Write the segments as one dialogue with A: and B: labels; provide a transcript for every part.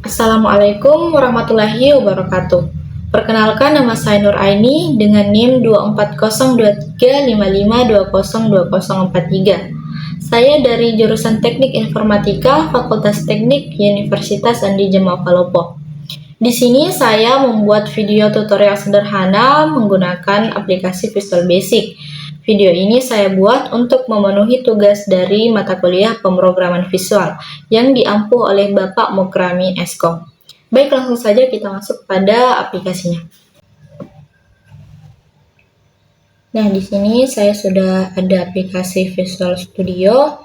A: Assalamualaikum warahmatullahi wabarakatuh. Perkenalkan, nama saya Nur Aini dengan NIM 2402355202043. Saya dari jurusan Teknik Informatika Fakultas Teknik Universitas Andi Jamal Palopo. Di sini saya membuat video tutorial sederhana menggunakan aplikasi Visual Basic. Video ini saya buat untuk memenuhi tugas dari mata kuliah pemrograman visual yang diampu oleh Bapak Mukrami Eskom. Baik, langsung saja kita masuk pada aplikasinya. Nah, di sini saya sudah ada aplikasi Visual Studio.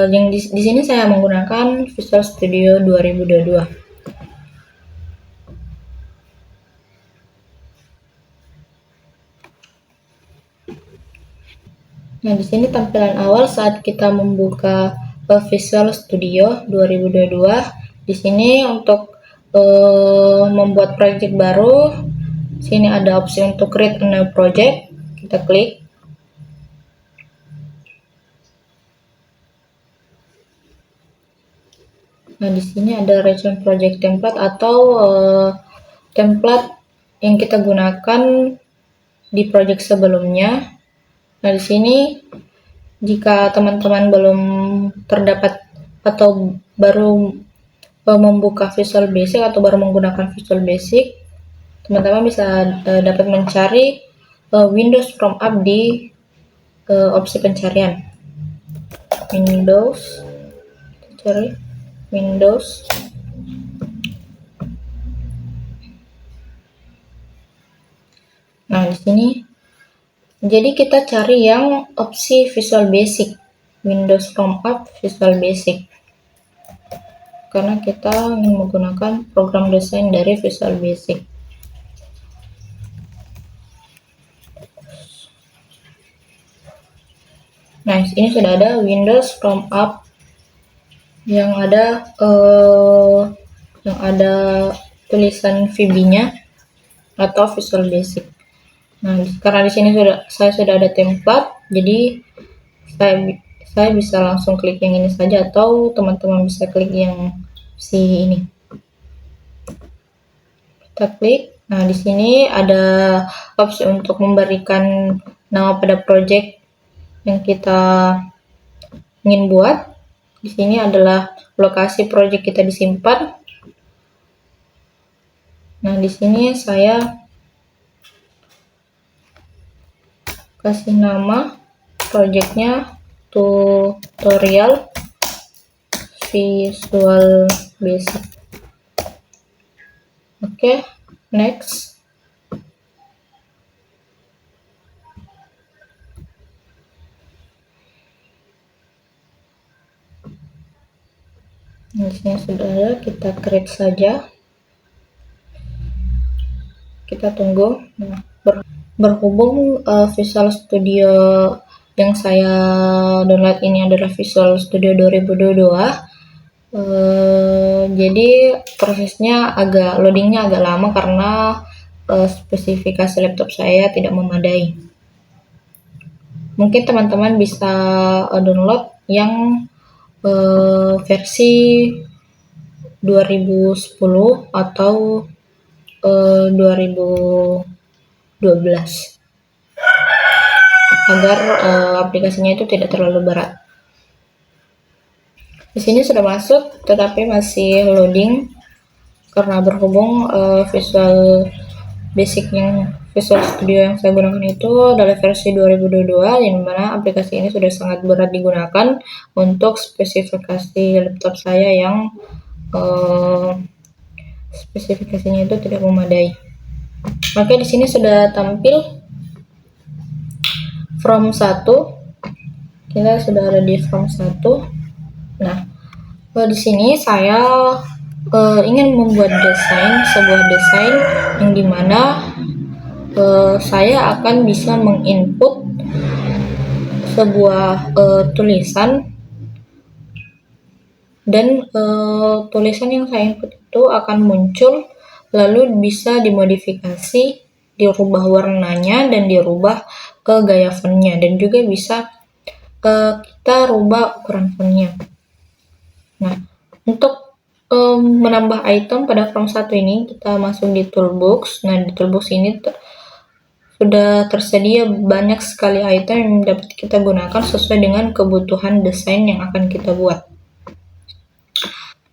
A: Yang di sini saya menggunakan Visual Studio 2022. Nah, di sini tampilan awal saat kita membuka Visual Studio 2022. Di sini untuk membuat project baru, sini ada opsi untuk create a new project. Kita klik. Nah, di sini ada recent project template atau template yang kita gunakan di project sebelumnya. Nah, di sini jika teman-teman belum terdapat atau baru membuka Visual Basic atau baru menggunakan Visual Basic, teman-teman bisa dapat mencari Windows from Up di opsi pencarian. Windows, cari Windows. Nah, di sini jadi kita cari yang opsi Visual Basic, Windows from Up Visual Basic, karena kita ingin menggunakan program desain dari Visual Basic. Nah, ini sudah ada Windows from Up yang ada tulisan VB-nya atau Visual Basic. Nah, karena di sini saya sudah ada template, jadi saya bisa langsung klik yang ini saja, atau teman-teman bisa klik yang si ini. Kita klik. Nah, di sini ada opsi untuk memberikan nama pada project yang kita ingin buat. Di sini adalah lokasi project kita disimpan. Nah, di sini saya kasih nama projectnya tutorial Visual Basic. Oke, next. Di sini sudah ada, kita create saja. Kita tunggu. Nah, berhubung Visual Studio yang saya download ini adalah Visual Studio 2022, jadi prosesnya loadingnya agak lama karena spesifikasi laptop saya tidak memadai. Mungkin teman-teman bisa download yang versi 2010 atau 2012 agar aplikasinya itu tidak terlalu berat. Di sini sudah masuk, tetapi masih loading karena berhubung Visual Basic yang Visual Studio yang saya gunakan itu adalah versi 2022, yang mana aplikasi ini sudah sangat berat digunakan untuk spesifikasi laptop saya yang spesifikasinya itu tidak memadai. Oke, di sini sudah tampil From 1. Kita sudah ada di From 1. Nah, di sini saya ingin membuat sebuah desain yang dimana saya akan bisa menginput sebuah tulisan, dan tulisan yang saya input itu akan muncul, lalu bisa dimodifikasi, dirubah warnanya dan dirubah gaya fontnya, dan juga bisa kita rubah ukuran fontnya. Nah, untuk menambah item pada form 1 ini, kita masuk di toolbox. Nah, di toolbox ini sudah tersedia banyak sekali item yang dapat kita gunakan sesuai dengan kebutuhan desain yang akan kita buat.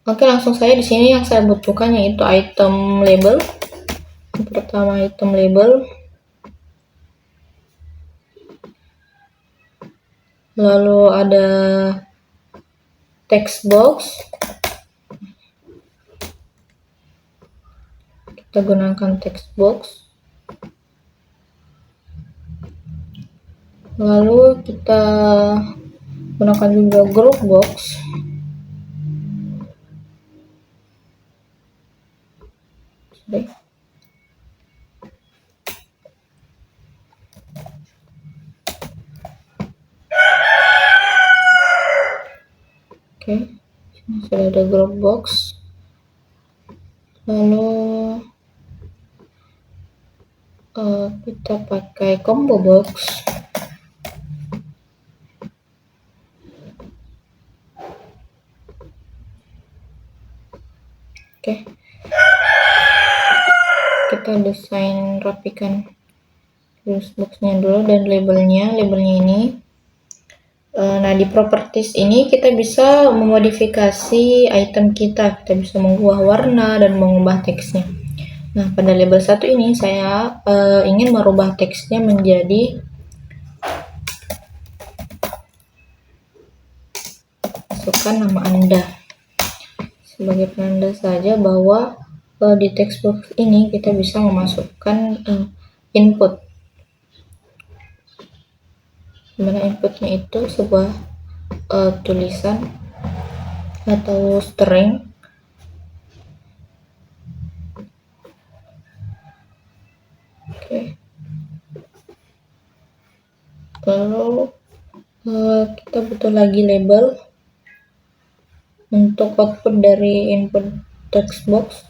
A: Oke, langsung saja di sini yang saya butuhkan yaitu item label. Yang pertama item label, lalu ada text box. Kita gunakan text box. Lalu kita gunakan juga group box. Oke, sini sudah ada group box. Lalu kita pakai combo box. Oke, kita desain rapikan list boxnya dulu dan labelnya ini. Nah, di properties ini kita bisa memodifikasi item kita bisa mengubah warna dan mengubah teksnya. Nah, pada label 1 ini saya ingin merubah teksnya menjadi masukkan nama Anda sebagai penanda saja bahwa di text box ini kita bisa memasukkan input, dimana inputnya itu sebuah tulisan atau string. Oke. Lalu kita butuh lagi label untuk output dari input text box.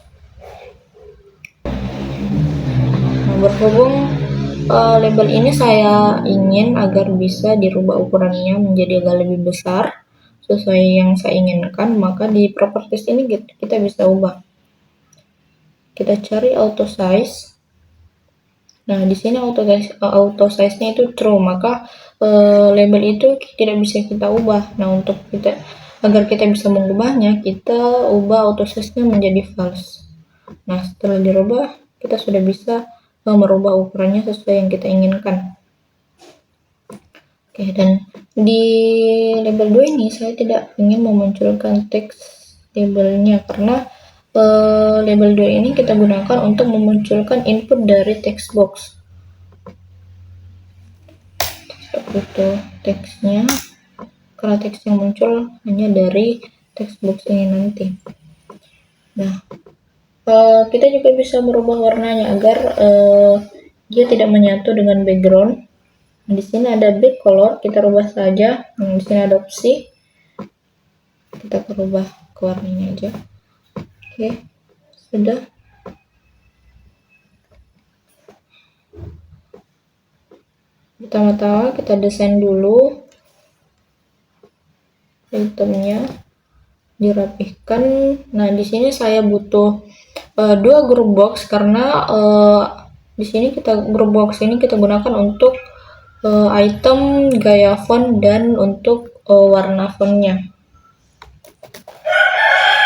A: Nah, berhubung label ini saya ingin agar bisa dirubah ukurannya menjadi agak lebih besar sesuai yang saya inginkan, maka di properties ini kita bisa ubah. Kita cari auto size. Nah, di sini auto size-nya itu true, maka label itu tidak bisa kita ubah. Nah, untuk agar kita bisa mengubahnya, kita ubah auto size-nya menjadi false. Nah, setelah dirubah, kita sudah bisa merubah ukurannya sesuai yang kita inginkan. Oke, dan di label 2 ini saya tidak ingin memunculkan teks labelnya karena label 2 ini kita gunakan untuk memunculkan input dari text box. Itu teksnya, karena teks yang muncul hanya dari text box ini nanti. Nah, kita juga bisa merubah warnanya agar dia tidak menyatu dengan background. Nah, di sini ada back color, kita rubah saja. Di sini ada opsi, kita rubah ke warnanya aja. Oke, sudah. Pertama-tama kita desain dulu itemnya, dirapihkan. Nah, di sini saya butuh 2 group box karena di sini group box ini kita gunakan untuk item, gaya font, dan untuk warna fontnya.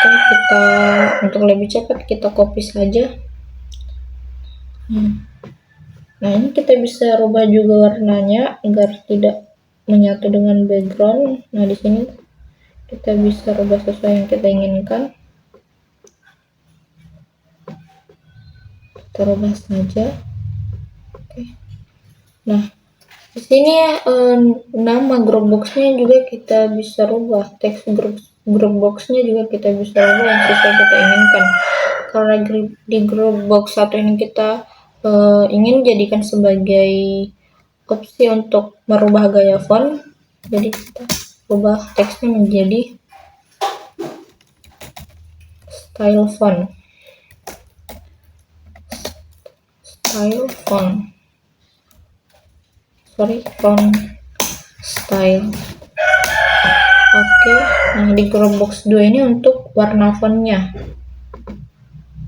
A: Kita untuk lebih cepat kita copy saja. Nah, ini kita bisa rubah juga warnanya agar tidak menyatu dengan background. Nah, di sini kita bisa rubah sesuai yang kita inginkan. Kita rubah saja. Oke. Nah, di sini nama group boxnya juga kita bisa rubah, teks group boxnya juga kita bisa rubah yang sesuai kita inginkan. Karena di group box 1 ini kita ingin jadikan sebagai opsi untuk merubah gaya font, jadi kita ubah teksnya menjadi style font. Font style. Oke, nah di Dropbox 2 ini untuk warna fontnya.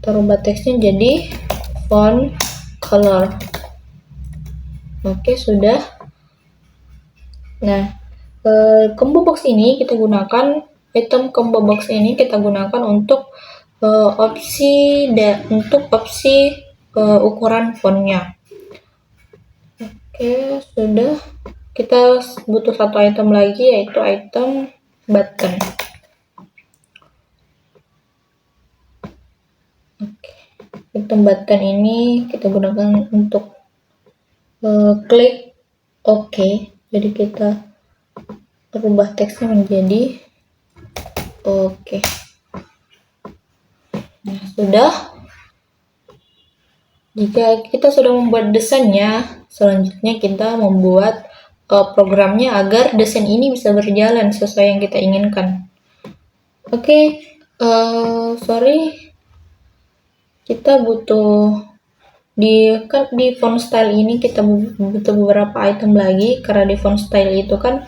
A: Kita rubah teksnya jadi font color. Oke, sudah. Nah, combo box ini kita gunakan, item combo box ini kita gunakan untuk opsi ukuran fontnya. Oke, sudah. Kita butuh satu item lagi, yaitu item button. Oke, item button ini kita gunakan untuk klik OK. Jadi kita rubah teksnya menjadi OK. Nah, sudah. Jika kita sudah membuat desainnya, selanjutnya kita membuat programnya agar desain ini bisa berjalan sesuai yang kita inginkan. Oke, sorry, kita butuh di font style ini kita butuh beberapa item lagi, karena di font style itu kan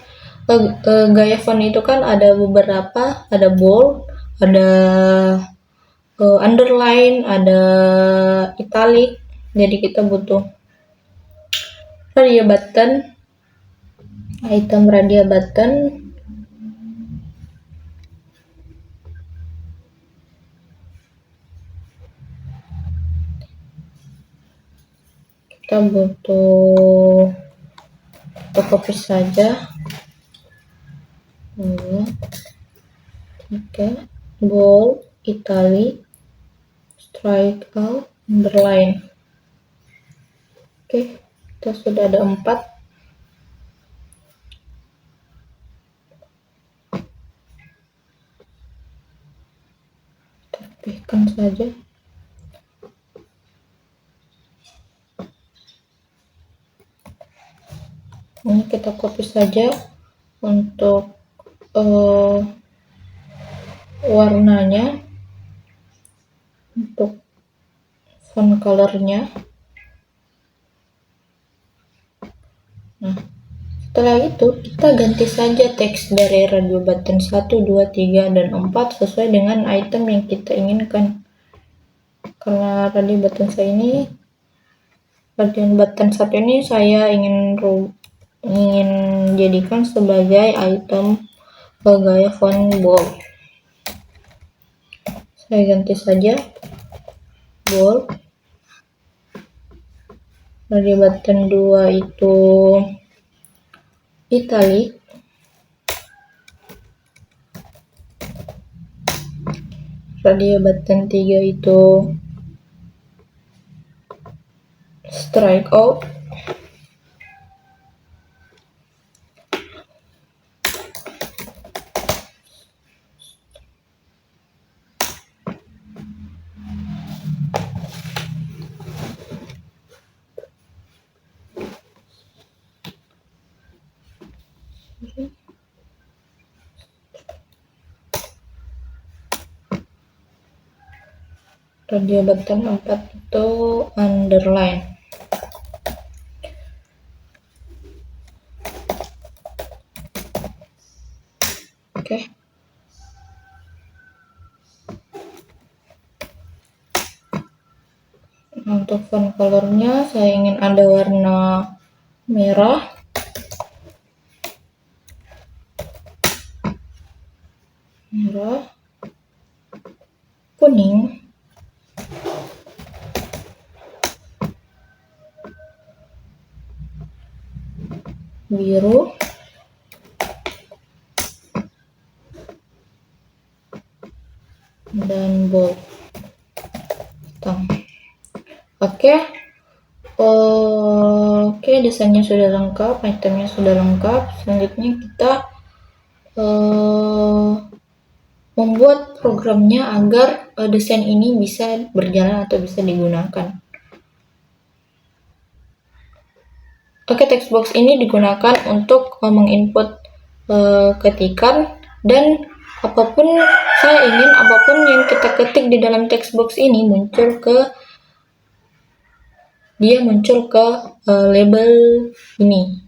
A: gaya font itu kan ada beberapa, ada bold, ada underline, ada italic. Jadi kita butuh radial button, item radial button. Kita butuh, kita copy saja. 2, 3, bold, italic, strike out, underline. Oke, kita sudah ada 4. Rapihkan saja. Ini kita copy saja untuk warnanya, untuk font colornya. Nah, setelah itu kita ganti saja teks dari radio button 1, 2, 3, dan 4 sesuai dengan item yang kita inginkan. Karena radio button button 1 ini saya ingin jadikan sebagai item gaya font bold. Saya ganti saja bold. Radio button 2 itu italic. Radio button 3 itu strike out. Radio button 4 itu underline. Oke. Untuk font colornya saya ingin ada warna merah, kuning, biru, dan bold hitam. Oke, desainnya sudah lengkap, itemnya sudah lengkap. Selanjutnya kita membuat programnya agar desain ini bisa berjalan atau bisa digunakan. Oke, text box ini digunakan untuk menginput ketikan, dan apapun yang kita ketik di dalam text box ini muncul ke label ini,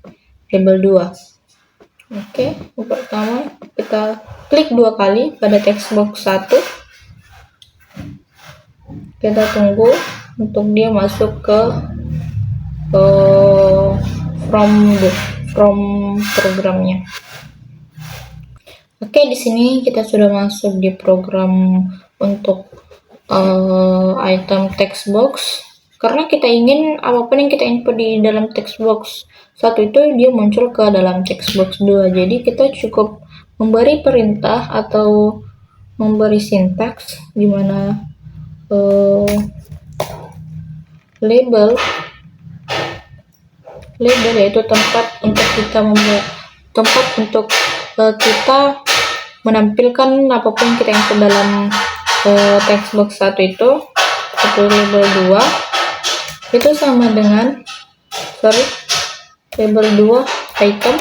A: label 2. Oke, yang pertama kita klik 2 kali pada text box 1. Kita tunggu untuk dia masuk ke from programnya. Oke, di sini kita sudah masuk di program untuk item text box. Karena kita ingin apapun yang kita input di dalam text box 1 itu dia muncul ke dalam text box 2. Jadi kita cukup memberi perintah atau memberi sintaks di mana label yaitu tempat untuk kita kita menampilkan apapun yang kita input dalam text box 1 itu label 2 itu sama dengan label 2 item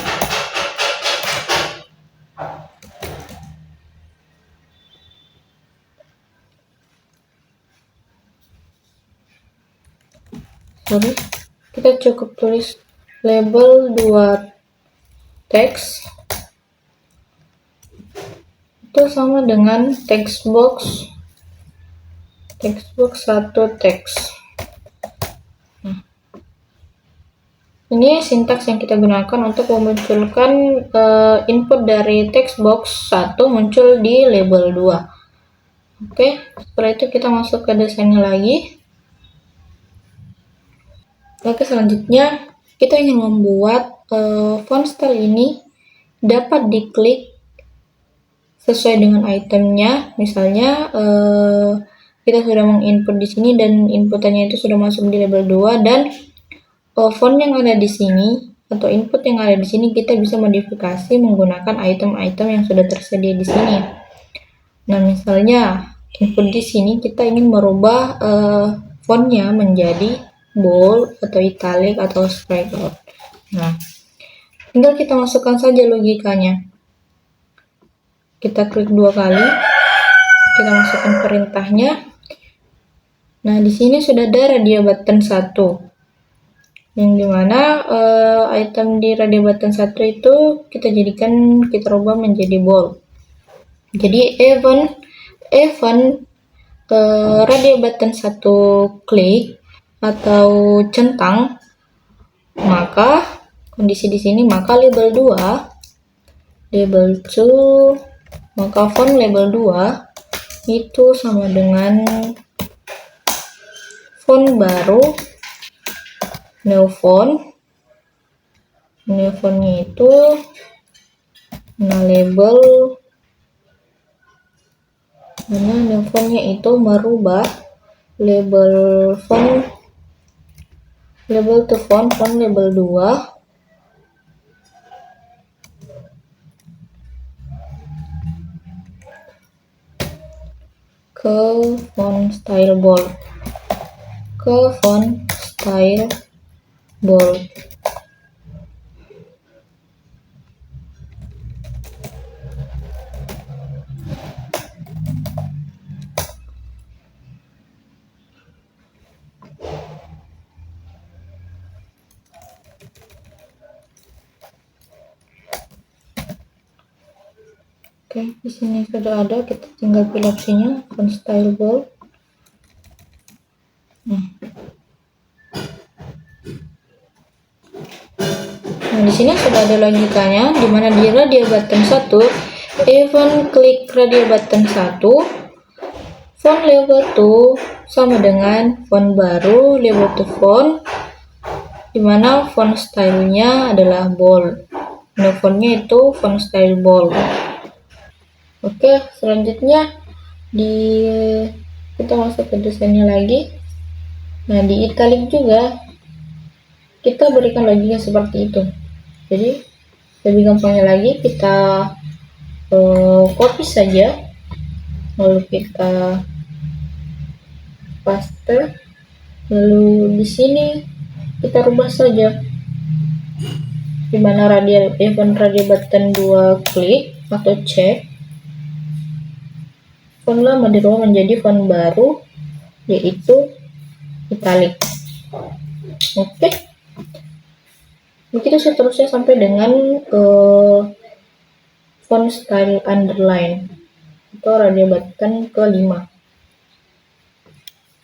A: kita cukup tulis label 2 teks itu sama dengan text box 1 teks. Ini sintaks yang kita gunakan untuk memunculkan input dari text box 1 muncul di label 2. Oke, setelah itu kita masuk ke desainnya lagi. Oke, selanjutnya kita ingin membuat font style ini dapat diklik sesuai dengan itemnya. Misalnya kita sudah menginput di sini dan inputannya itu sudah masuk di label 2 dan font yang ada di sini atau input yang ada di sini kita bisa modifikasi menggunakan item-item yang sudah tersedia di sini. Nah, misalnya input di sini kita ingin merubah fontnya menjadi bold atau italic atau strike out. Nah, tinggal kita masukkan saja logikanya. Kita klik 2 kali, kita masukkan perintahnya. Nah, di sini sudah ada radio button 1, yang dimana item di radio button 1 itu kita rubah menjadi bold. Jadi even radio button 1 klik atau centang, maka kondisi di sini maka label 2, maka font label 2 itu sama dengan font baru, new fontnya itu new fontnya itu merubah label to font label 2 ke font style bold. Oke, di sini sudah ada, kita tinggal pilih opsinya font style bold. Nah, di sini sudah ada logikanya, di mana di radio button 1, even klik radio button 1, font label 2 sama dengan font baru label to font, di mana font stylenya adalah bold. Nah, fontnya itu font style bold. Oke, selanjutnya kita masuk ke desainnya lagi. Nah, di italic juga kita berikan logika seperti itu. Jadi lebih gampangnya lagi kita copy saja, lalu kita paste, lalu di sini kita rubah saja, di mana event radio button 2 klik atau check, font lama dirubah menjadi font baru yaitu italic. Oke, begitu seterusnya sampai dengan font style underline atau radio button ke-5.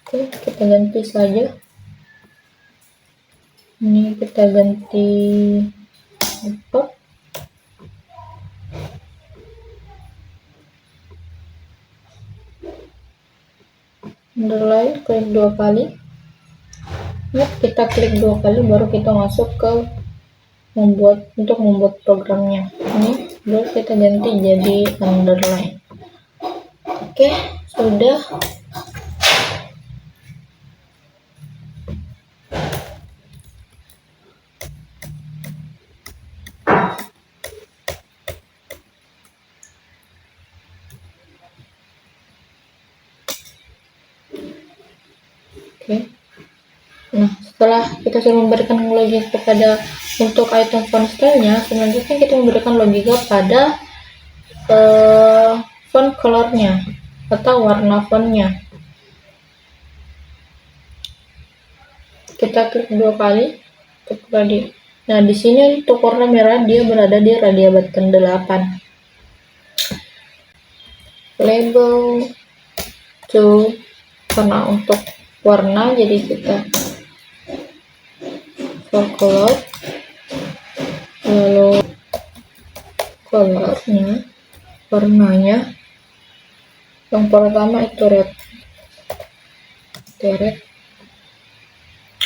A: Oke, kita ganti saja. Ini kita ganti apa? Underline, klik 2 kali. Nah, kita klik 2 kali baru kita masuk ke untuk membuat programnya. Ini baru kita ganti jadi underline. Oke, sudah. Oke. Nah, setelah kita sudah memberikan logika kepada untuk item font style-nya, selanjutnya kita memberikan logika pada font color-nya atau warna font-nya. Kita klik 2 kali untuk radio. Nah, di sini untuk warna merah dia berada di radio button 8. Label to karena untuk warna, jadi kita for color, lalu colornya, warnanya yang pertama itu red.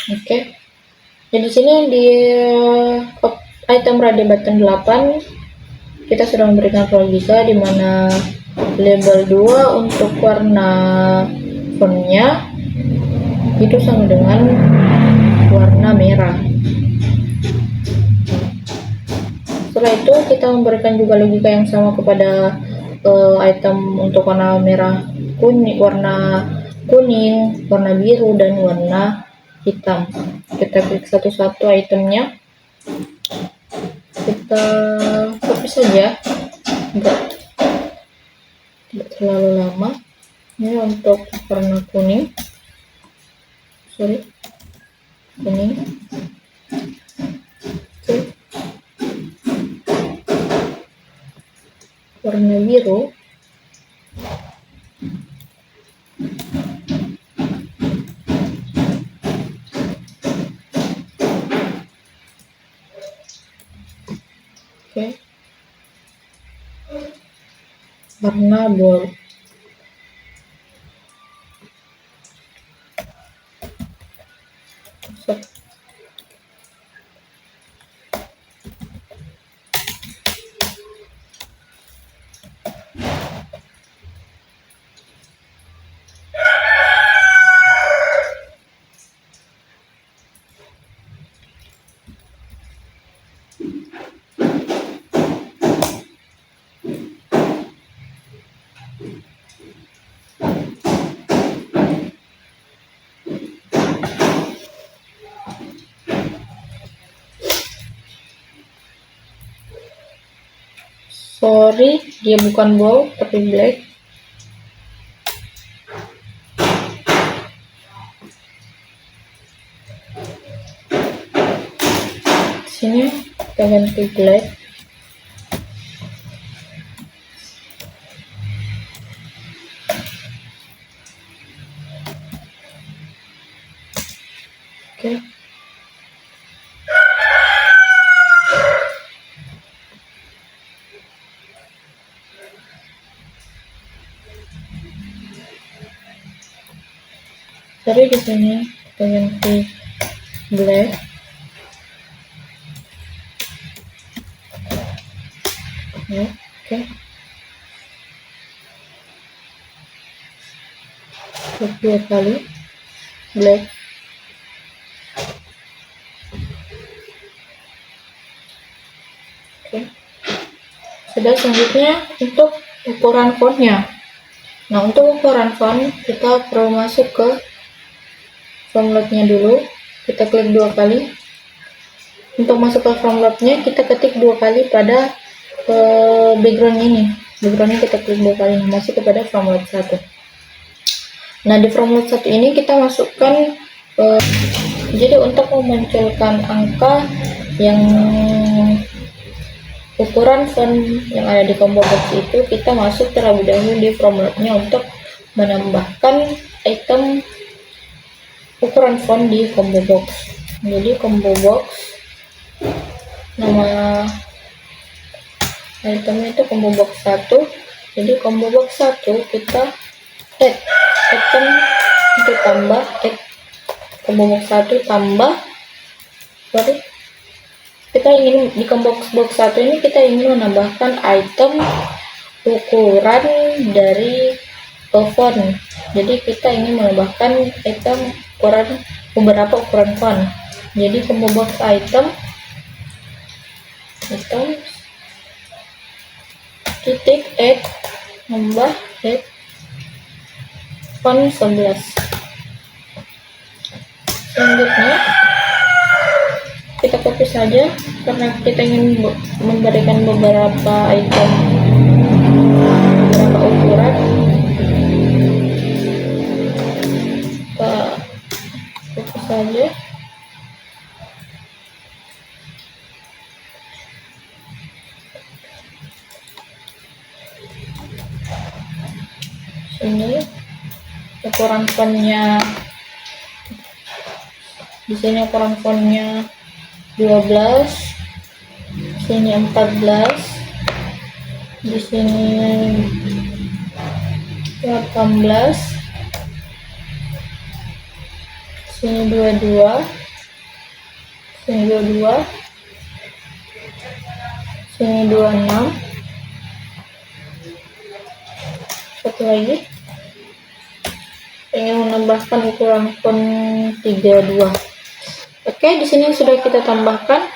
A: Oke. Jadi sini di item radio button 8 kita sudah memberikan logika di mana label 2 untuk warna fontnya itu sama dengan warna merah. Setelah itu kita memberikan juga logika yang sama kepada item untuk warna merah, warna kuning, warna biru, dan warna hitam. Kita klik satu-satu itemnya, kita copy saja, tidak terlalu lama. Ini untuk warna kuning, kuning. Oke. Warna biru, oke. Warna gold, sorry, dia bukan bold tapi black. Sini kita ganti black. Oke. Jadi di sini kita ganti black. Ya, oke. Klik 2 kali black. Oke. Sudah, selanjutnya untuk ukuran fontnya. Nah, untuk ukuran font kita perlu masuk ke formlotnya dulu. Kita klik 2 kali. Untuk masuk ke formlotnya kita ketik 2 kali pada background ini. Backgroundnya kita klik 2 kali, masuk kepada formlot 1. Nah, di formlot 1 ini kita masukkan jadi untuk memunculkan angka yang ukuran font yang ada di combo box itu kita masuk terlebih dahulu di formatnya untuk menambahkan item ukuran font di combo box. Jadi combo box, nama itemnya itu combo box 1. Jadi combo box 1 kita add item untuk tambah combo box 1 tambah, sorry, kita ingin di combo box 1 ini kita ingin menambahkan item ukuran dari font. Jadi kita ingin menambahkan item beberapa ukuran font. Jadi combo box item titik add tambah add font 11. Selanjutnya kita copy saja karena kita ingin memberikan beberapa item, beberapa ukuran. Kita copy saja. Ini ukuran fontnya, di sini ukuran fontnya 12, sini 14, di sini 18, sini 22, sini 22, sini 26, satu lagi ingin menambahkan ukuran font 32. Oke, di sini sudah kita tambahkan.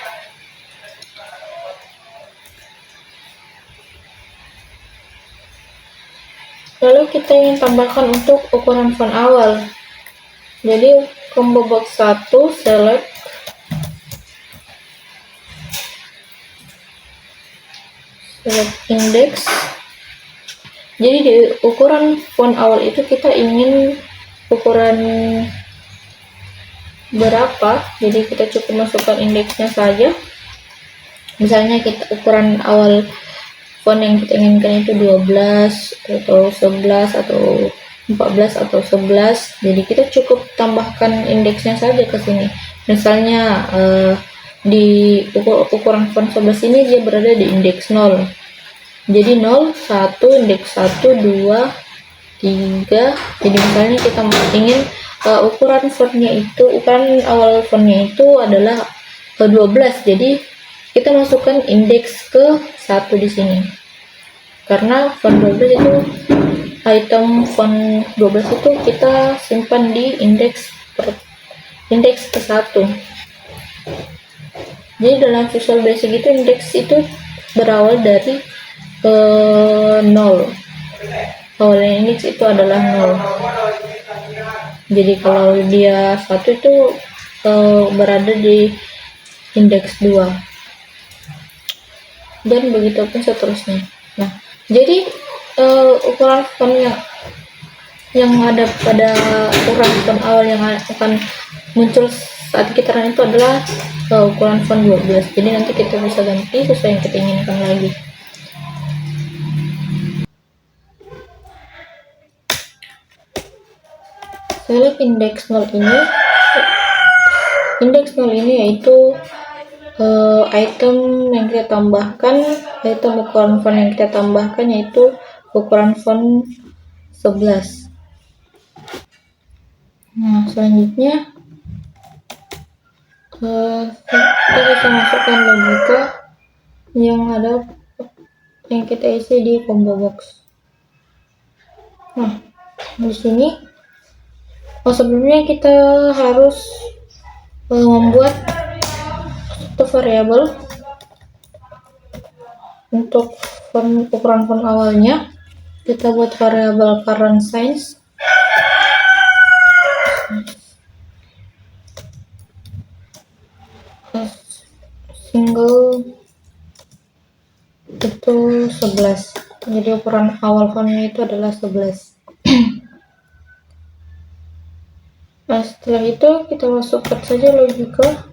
A: Lalu kita ingin tambahkan untuk ukuran font awal. Jadi combo box 1 select index. Jadi di ukuran font awal itu kita ingin ukuran berapa, jadi kita cukup masukkan indeksnya saja. Misalnya kita ukuran awal font yang kita inginkan itu 12 atau 11 atau 14 atau 11, jadi kita cukup tambahkan indeksnya saja ke sini. Misalnya di ukuran font 11 ini dia berada di indeks 0, jadi 0, 1, indeks 1, 2, 3. Jadi misalnya kita ingin ukuran fontnya itu, ukuran awal fontnya itu adalah 12, jadi kita masukkan indeks ke 1 di sini. Karena font 12 itu, item font 12 itu kita simpan di indeks ke 1. Jadi dalam Visual Basic itu indeks itu berawal dari 0. Awalnya indeks itu adalah 0. Jadi kalau dia 1 itu berada di indeks 2. Dan begitu pun seterusnya. Nah, jadi ukuran font yang ada pada ukuran font awal yang akan muncul saat kita run itu adalah ukuran font 12. Jadi nanti kita bisa ganti sesuai yang kita inginkan lagi. Select indeks 0 ini. Indeks 0 ini yaitu item yang kita tambahkan, item ukuran font yang kita tambahkan yaitu ukuran font 11. Nah, selanjutnya kita bisa masukkan logika yang kita isi di combo box. Nah, di sini sebelumnya kita harus membuat satu variabel untuk ukuran font awalnya. Kita buat variabel current size single itu 11. Jadi ukuran awal fontnya itu adalah 11. Nah, setelah itu kita masukkan saja logika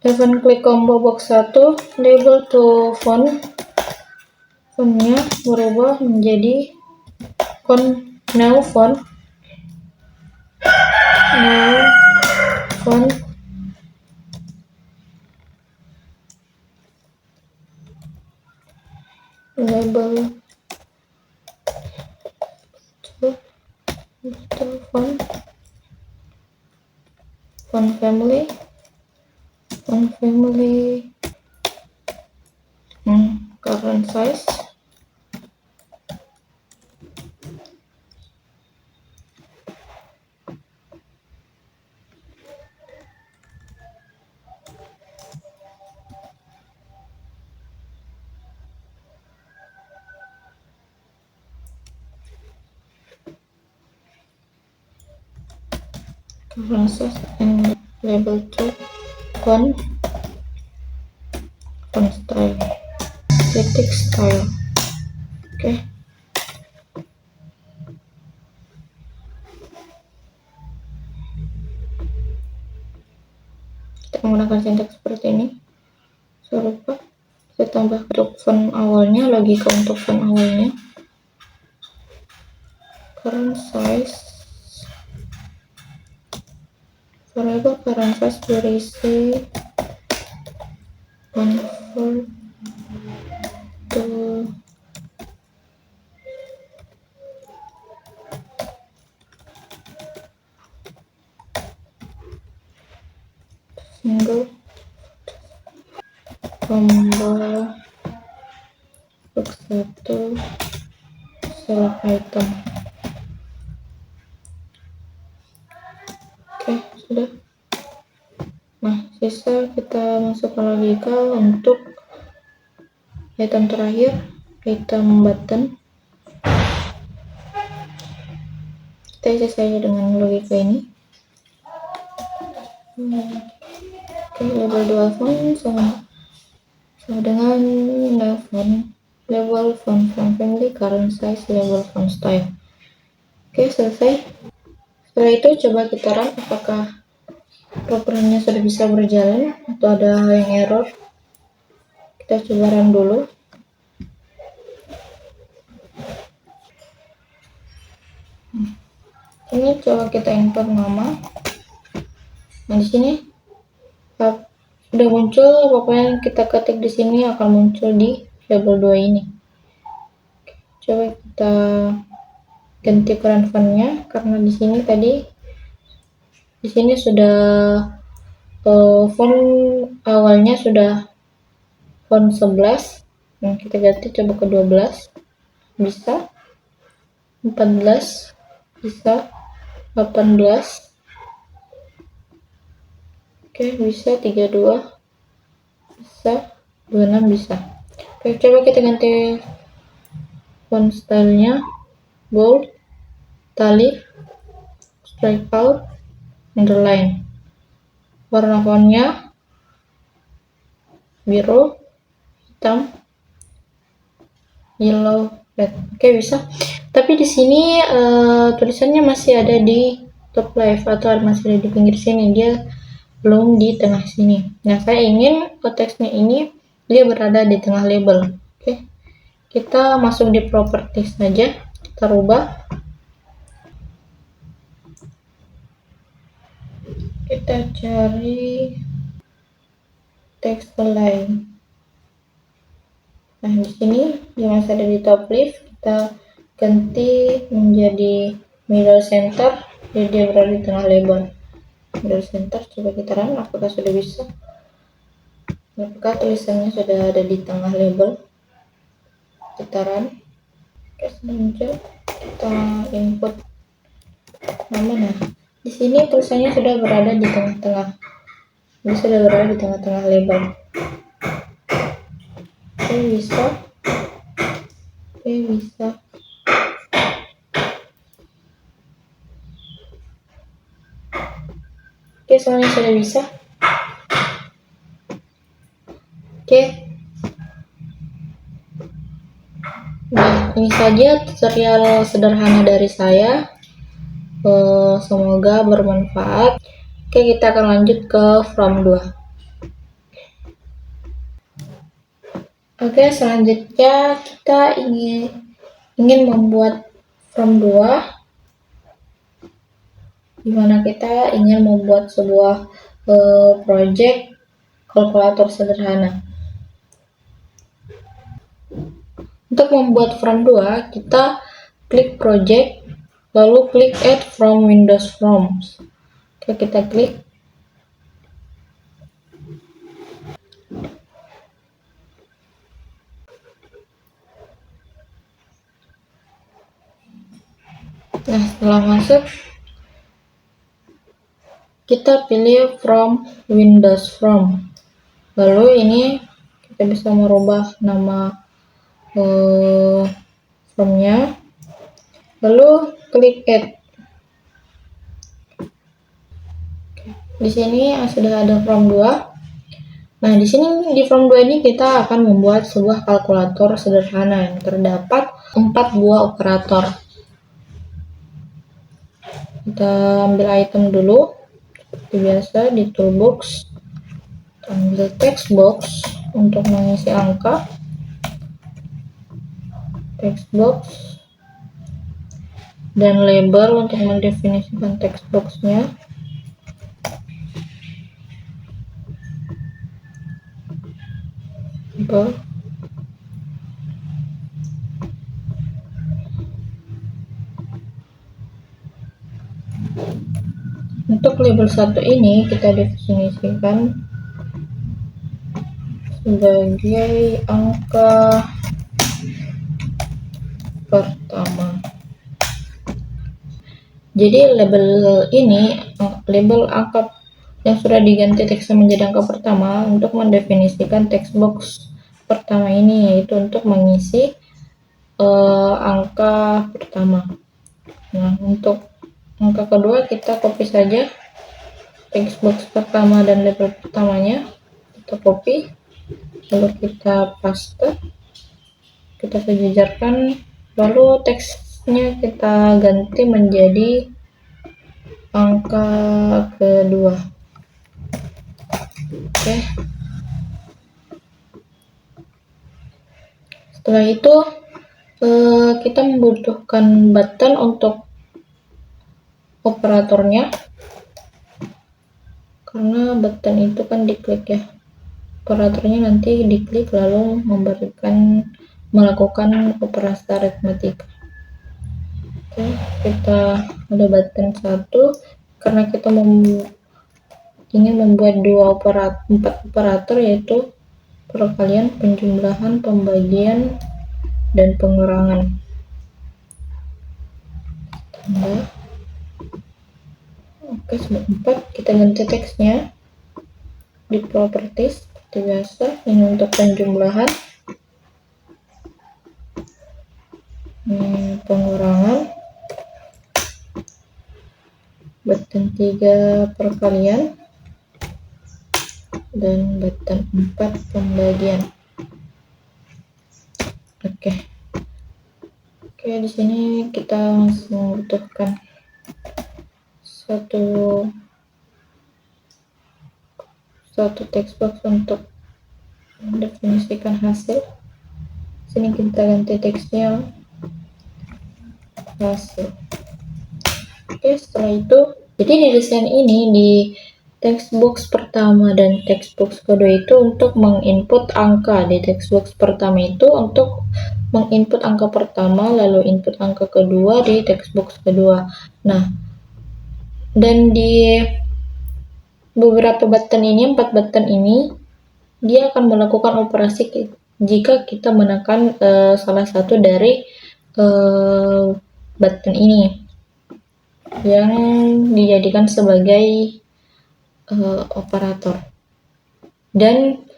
A: Event klik combo box 1, label to fontnya berubah menjadi new font label to font family current size and label to font style static style. Oke. Kita menggunakan sintak seperti ini. Serupa. Kita tambah untuk font awalnya, logika untuk font awalnya. Current size variable current size berisi convert to single combo box 1 select item. Oke, sudah. Nah, sisa kita masukkan logika untuk item terakhir, item button. Kita isi saja dengan logika ini. Oke, label 2 font sama dengan label font family, current size, label font style. Oke, selesai. Setelah itu coba kita run apakah programnya sudah bisa berjalan atau ada yang error. Kita coba run dulu. Ini coba kita import nama. Nah, di sini udah muncul, pokoknya kita ketik di sini akan muncul di label 2 ini. Coba kita ganti ukuran fontnya karena di sini sudah font awalnya sudah font 11. Nah, kita ganti coba ke 12. Bisa. 14 bisa. 18 oke, bisa. 32 bisa. 26 bisa. Oke, coba kita ganti font stylenya bold, italic, strike out, underline. Warna fontnya biru, hitam, yellow, red. Oke, bisa. Tapi di sini tulisannya masih ada di top left atau masih ada di pinggir sini, dia belum di tengah sini. Nah, saya ingin konteksnya ini dia berada di tengah label. Oke, kita masuk di properties saja, kita rubah. Kita cari text align. Nah, di sini dia masih ada di top left, kita ganti menjadi middle center, jadi dia berada di tengah label. Middle center, coba kita run apakah sudah bisa. Apakah tulisannya sudah ada di tengah label. Kita run. Oke, sudah muncul. Kita input nama. Nah, di sini tulisannya sudah berada di tengah-tengah. Ini sudah berada di tengah-tengah label. Oke, bisa. Oke, bisa. Oke, semuanya sudah bisa. Oke. Nah, ini saja tutorial sederhana dari saya. Semoga bermanfaat. Oke, kita akan lanjut ke From 2. Oke, selanjutnya kita ingin membuat form 2, di mana kita ingin membuat sebuah project kalkulator sederhana. Untuk membuat form 2, kita klik project, lalu klik add from Windows Forms. Oke, kita klik. Nah, setelah masuk, kita pilih from Windows Form. Lalu ini kita bisa merubah nama formnya. Lalu klik add. Di sini sudah ada form 2. Nah, di sini di form 2 ini kita akan membuat sebuah kalkulator sederhana yang terdapat 4 buah operator. Kita ambil item dulu, seperti biasa di toolbox. Ambil text box untuk mengisi angka, text box, dan label untuk mendefinisikan text boxnya. Untuk label 1 ini kita definisikan sebagai angka pertama. Jadi label ini, label angka yang sudah diganti teksnya menjadi angka pertama untuk mendefinisikan text box pertama ini, yaitu untuk mengisi angka pertama. Nah, untuk angka kedua kita copy saja text box pertama dan label pertamanya, kita copy, lalu kita paste, kita sejajarkan, lalu teksnya kita ganti menjadi angka kedua. Oke. Setelah itu kita membutuhkan button untuk operatornya, karena button itu kan diklik ya, operatornya nanti diklik lalu melakukan operasi aritmatika. Oke, kita ada button 1 karena kita ingin membuat 4 operator, yaitu perkalian, penjumlahan, pembagian, dan pengurangan. Tambah. Oke, sudah 4. Kita ganti teksnya di properties seperti biasa. Ini untuk penjumlahan, pengurangan, button 3 perkalian, dan button 4 pembagian. Oke, di sini kita masih membutuhkan satu text box untuk mendefinisikan hasil. Sini kita ganti teksnya hasil. Oke, setelah itu, jadi di desain ini di text box pertama dan text box kedua itu untuk menginput angka. Di text box pertama itu untuk menginput angka pertama, lalu input angka kedua di text box kedua. Nah, dan di beberapa button ini, 4 button ini, dia akan melakukan operasi jika kita menekan salah satu dari button ini yang dijadikan sebagai operator. Dan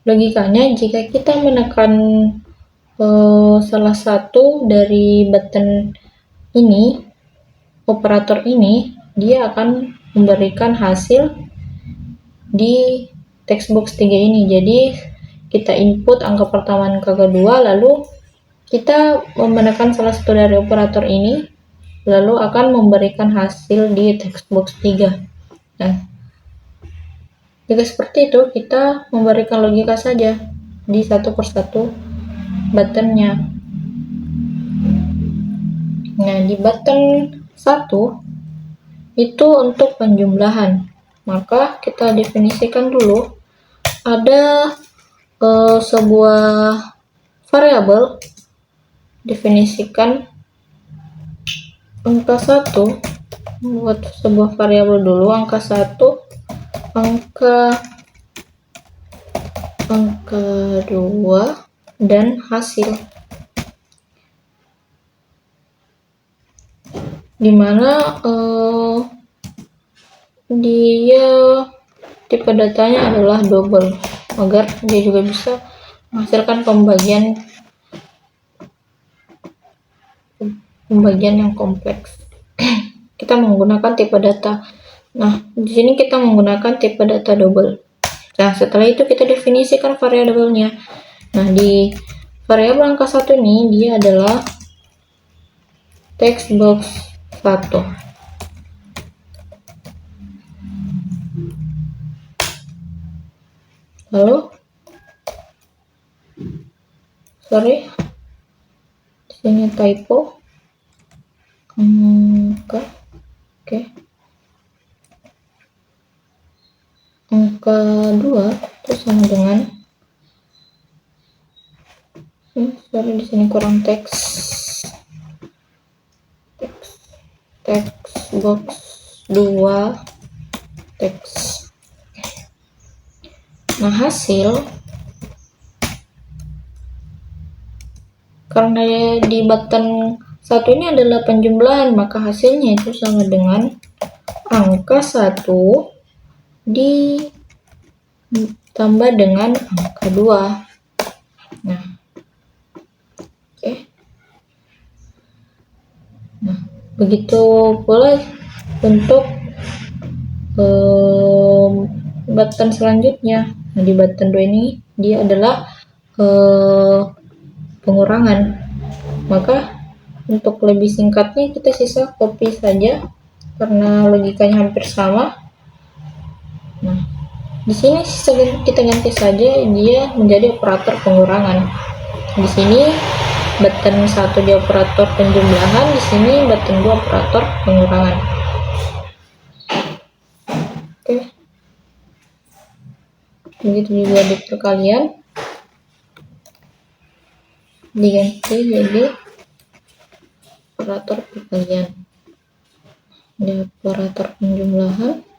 A: logikanya, jika kita menekan salah satu dari button ini, operator ini, dia akan memberikan hasil di text box 3 ini. Jadi kita input angka pertama dan angka kedua, lalu kita menekan salah satu dari operator ini, lalu akan memberikan hasil di text box 3. Nah, jika seperti itu, kita memberikan logika saja. di satu persatu buttonnya. Nah, di button 1 itu untuk penjumlahan. Maka kita definisikan dulu ada sebuah variabel, definisikan angka 1, buat sebuah variabel dulu, angka 1, angka 2, dan hasil, dimana dia tipe datanya adalah double, agar dia juga bisa menghasilkan pembagian yang kompleks. Kita menggunakan tipe data. Nah, di sini kita menggunakan tipe data double. Nah, setelah itu kita definisikan variabelnya. Nah, di variabel angka 1 ini dia adalah text box 1. Lalu, sorry, di sini typo. Oke. Angka 2 itu sama dengan sorry, di sini kurang teks box 2 teks. Nah, hasil, karena di button 1 ini adalah penjumlahan, maka hasilnya itu sama dengan angka 1 ditambah dengan angka 2. Nah, oke. Nah, begitu pula untuk button selanjutnya. Nah, di button 2 ini dia adalah pengurangan. Maka untuk lebih singkatnya kita sisa copy saja karena logikanya hampir sama. Nah, di sini kita ganti saja dia menjadi operator pengurangan. Di sini button 1 di operator penjumlahan, di sini button 2 operator pengurangan. Oke. Begitu juga di perkalian, diganti jadi operator perkalian. Di operator penjumlahan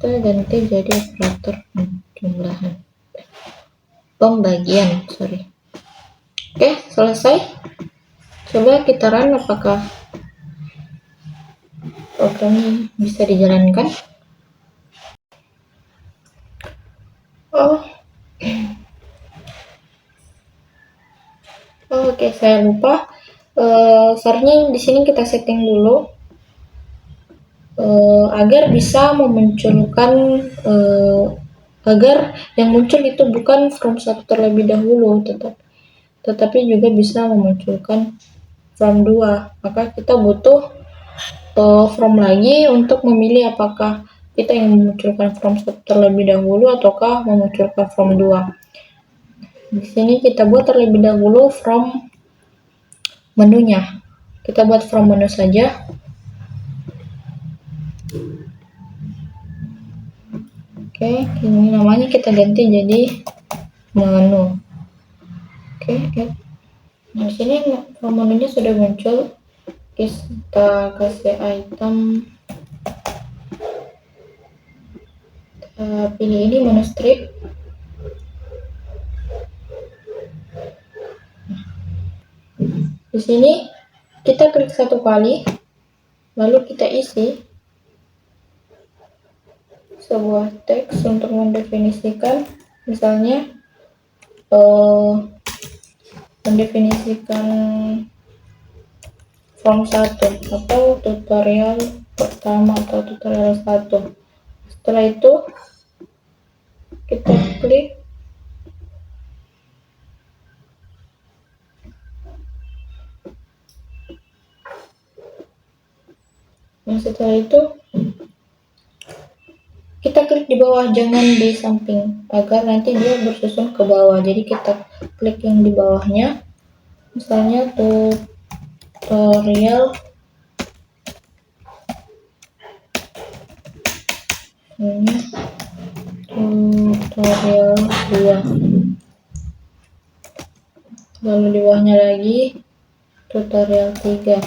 A: kita ganti jadi operator pembagian. Oke, selesai. Coba kita run apakah programnya bisa dijalankan. Oke, saya lupa. Seharusnya di sini kita setting dulu agar bisa memunculkan agar yang muncul itu bukan from 1 terlebih dahulu, tetapi juga bisa memunculkan from 2. Maka kita butuh from lagi untuk memilih apakah kita ingin memunculkan from 1 terlebih dahulu ataukah memunculkan from 2. Di sini kita buat terlebih dahulu from menunya. Kita buat from menu saja. Oke, ini namanya kita ganti jadi menu. Oke. Nah, di sini from menunya sudah muncul. Kita kasih item, kita pilih ini menu strip. Di sini kita klik 1 kali, lalu kita isi sebuah teks untuk mendefinisikan, misalnya mendefinisikan from 1 atau tutorial pertama atau tutorial 1. Setelah itu kita klik setelah itu kita klik di bawah, jangan di samping, agar nanti dia bersusun ke bawah. Jadi kita klik yang di bawahnya, misalnya tutorial ini tutorial 2, lalu di bawahnya lagi tutorial 3,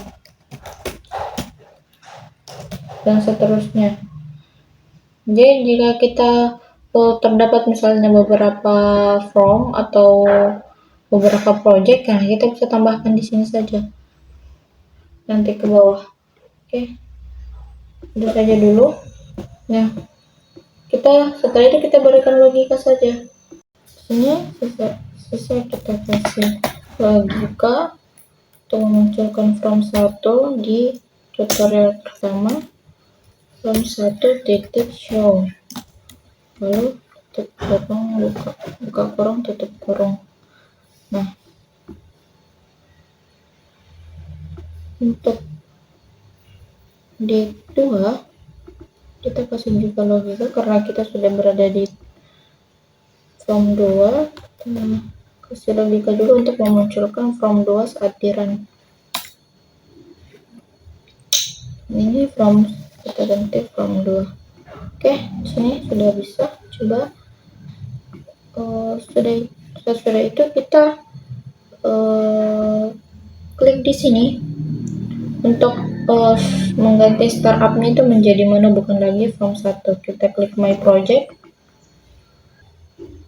A: dan seterusnya. Jadi jika kita terdapat misalnya beberapa form atau beberapa project, nah kita bisa tambahkan di sini saja nanti ke bawah. Oke, itu saja dulu. Nah, setelah itu kita berikan logika saja. Sini selesai kita kasih logika untuk memunculkan form 1 di tutorial pertama, form 1 titik show, lalu tutup kurung, buka kurung, tutup kurung. Nah, untuk D2 kita kasih juga logika karena kita sudah berada di form 2. Kita kasih logika dulu untuk memunculkan form 2 saat di run. Ini form, kita ganti form 2. Oke, sini sudah bisa. Coba sesudah itu kita klik di sini untuk mengganti startupnya itu menjadi menu, bukan lagi form 1. Kita klik my project.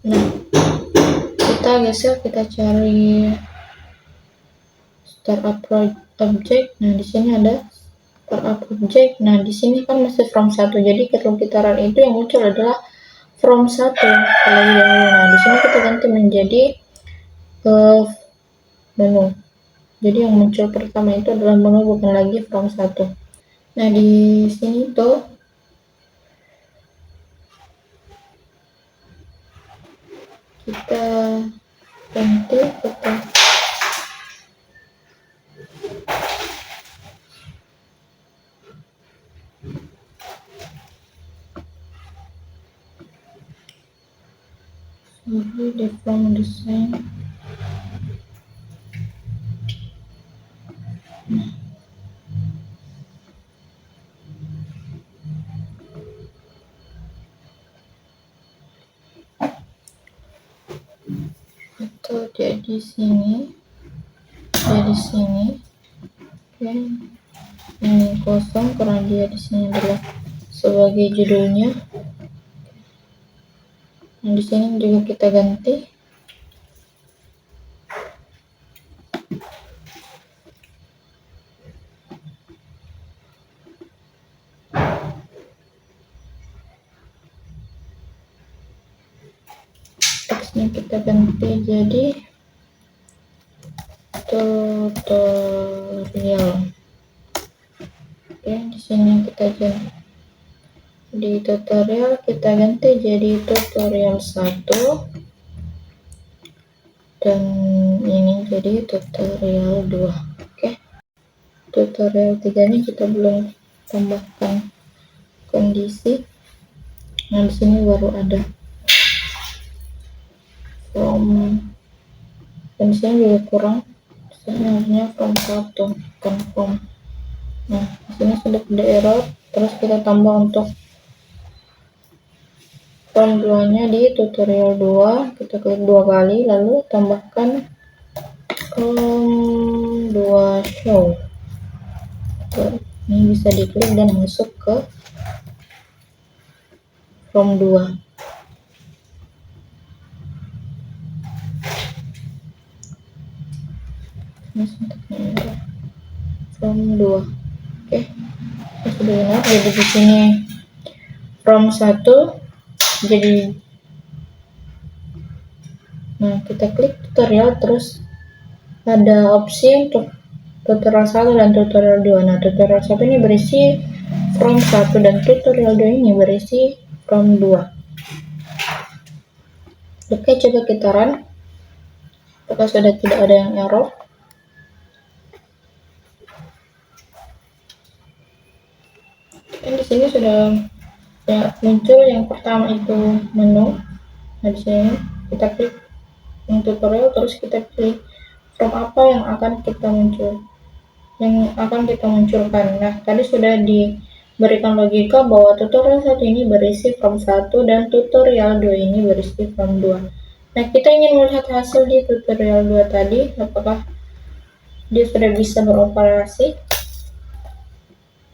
A: Nah, kita geser, kita cari startup object. Nah, di sini ada startup object. Nah, di sini kan masih form 1. Jadi kalau kita run itu yang muncul adalah form 1 kalau di awal. Nah, di sini kita ganti menjadi menu. Jadi yang muncul pertama itu adalah menu, bukan lagi form 1. Nah, di sini tuh kita ganti, kita di form design. Atau dia di sini, oke. Ini kosong karena dia di sini adalah sebagai judulnya. Nah, di sini juga kita ganti. Teksnya kita ganti jadi tutorial. Oke, di sini kita ganti. Di tutorial kita ganti jadi tutorial 1, dan ini jadi tutorial 2. Oke. Tutorial 3 ini kita belum tambahkan kondisi. Nah, di sini baru ada form, dan di sini juga kurang. Sebenarnya form 1 bukan form. Nah, di sini sudah ada error. Terus kita tambah untuk form 2 nya di tutorial 2. Kita klik 2 kali, lalu tambahkan 2 show. Ini bisa diklik dan masuk ke form 2. Form 2. Oke, sudah benar. Jadi di sini form 1 jadi. Nah, kita klik tutorial, terus ada opsi untuk tutorial 1 dan tutorial 2. Nah, tutorial 1 ini berisi form 1 dan tutorial 2 ini berisi form 2. Oke, coba kita run. Apakah sudah tidak ada yang error? Dan di sini sudah Ya, muncul yang pertama itu menu. Nah, di sini kita klik yang tutorial, terus kita pilih from apa yang akan kita munculkan. Nah, tadi sudah diberikan logika bahwa tutorial 1 ini berisi from 1 dan tutorial 2 ini berisi from 2. Nah, kita ingin melihat hasil di tutorial 2 tadi, apakah dia sudah bisa beroperasi.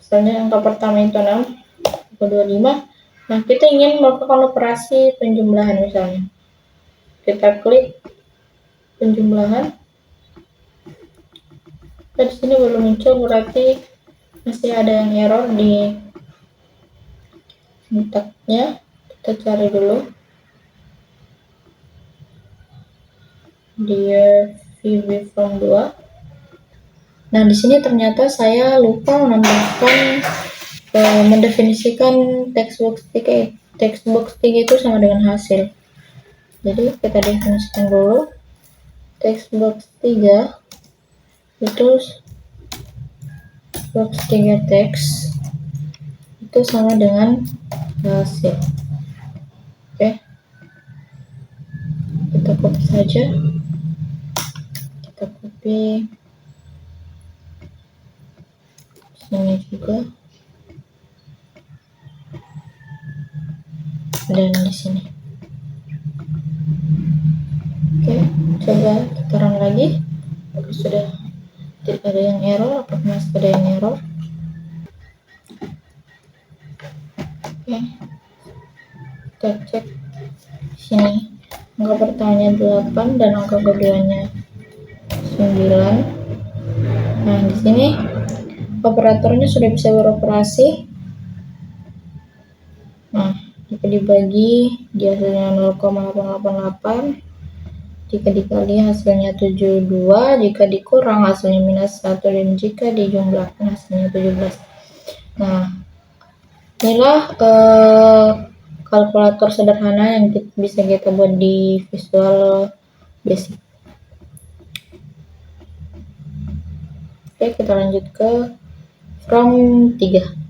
A: Misalnya angka pertama itu 6, angka 25. Nah, kita ingin melakukan operasi penjumlahan misalnya. Kita klik penjumlahan. Nah, di sini belum muncul, berarti masih ada yang error di sintaknya. Kita cari dulu di VB from 2. Nah, di sini ternyata saya lupa menambahkan mendefinisikan textbox 3 itu sama dengan hasil. Jadi kita definisikan dulu textbox 3 itu box 3 teks itu sama dengan hasil. Oke, kita copy saja, kita copy sini juga dan di sini. Oke, coba kita run lagi. Apakah sudah tidak ada yang error? Apakah masih ada yang error? Oke, kita cek sini. Angka pertamanya 8 dan angka keduanya 9. Nah, di sini operatornya sudah bisa beroperasi. Nah, jika dibagi dia hasilnya 0,888, jika dikali hasilnya 72, jika dikurang hasilnya -1, dan jika dijumlahkan hasilnya 17. Nah, inilah kalkulator sederhana yang bisa kita buat di Visual Basic. Oke, kita lanjut ke from 3.